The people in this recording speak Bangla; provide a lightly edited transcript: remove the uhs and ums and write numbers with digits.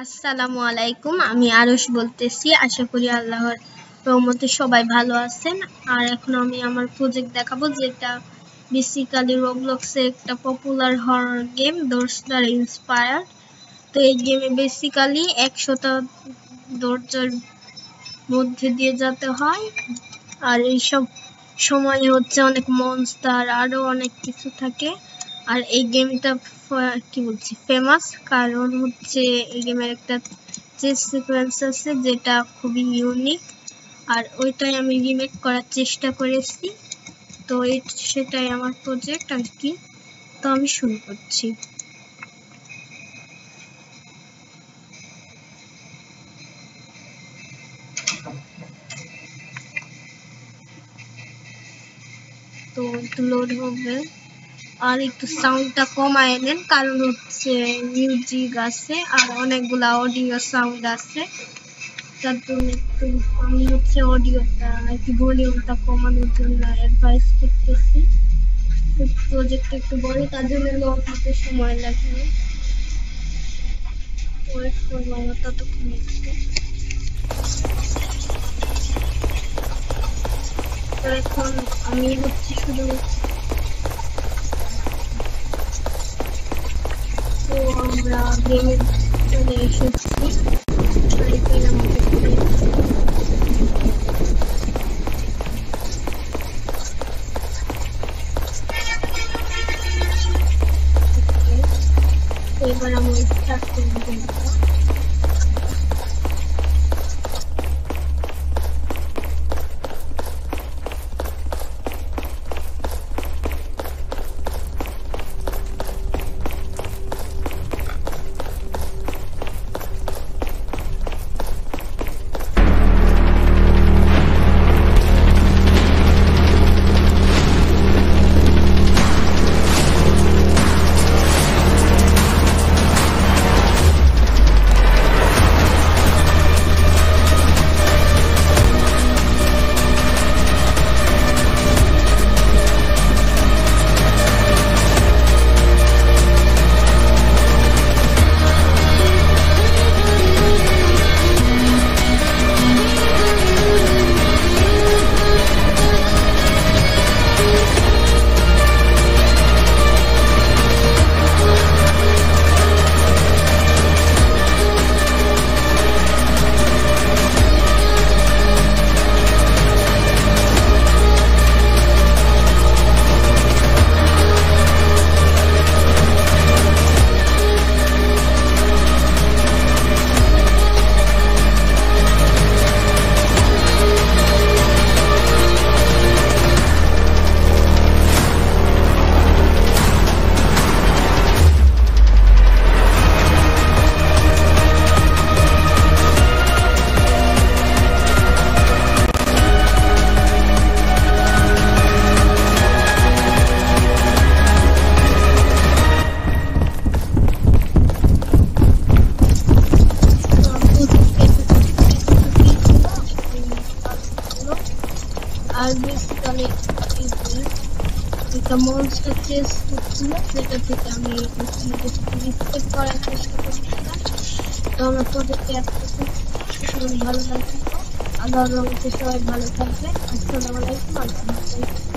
আসসালামু আলাইকুম। আমি আরশ বলতেছি। আশা করি আল্লাহর রহমতে সবাই ভালো আছেন। আর এখন আমি আমার প্রজেক্ট দেখাবো, যেটা বেসিক্যালি রবলক্সের একটা popular horror game, those that inspired. তো এই গেমে বেসিক্যালি 100টা দরজার মধ্যে দিয়ে যেতে হয়। আর এইসব সময় হচ্ছে অনেক মনস্টার আরো অনেক কিছু থাকে। আর এই গেমটা ফেমাস কারণ হচ্ছে এই গেমের একটা চেস সিকোয়েন্স আছে যেটা খুবই ইউনিক। আর ওইটাই আমি রিমেক করার চেষ্টা করেছি। তো সেটাই আমার প্রজেক্ট আর কি। তো আমি শুরু করছি। তো একটু লোড হবে, আর একটু সাউন্ডটা কমায় নেন কারণ হচ্ছে মিউজিক আছে আর অনেকগুলা অডিও সাউন্ড আছে। তার জন্য একটু আমি হচ্ছে অডিওটা একটু ভলিউমটা কমানোর জন্য অ্যাডভাইস করতেছি। প্রজেক্ট একটু বড়, তার জন্য লোড হতে সময় লাগবে। ওয়েট করবো ততক্ষণ একটু। তো এখন আমি হচ্ছে শুধু তো আমরা গেমে চলে এসেছি। এবার আমরা স্টার্ট করব। আর বেসিক্যালি একটা মনস্টার চেস হচ্ছিল, যেটা থেকে আমি রিসপেক্ট করার চেষ্টা করছিলাম। তো আমার প্রজেক্টে সবাই ভালো থাকবে, আল্লাহর রহমতে সবাই ভালো থাকবে। আসসালামু আলাইকুম।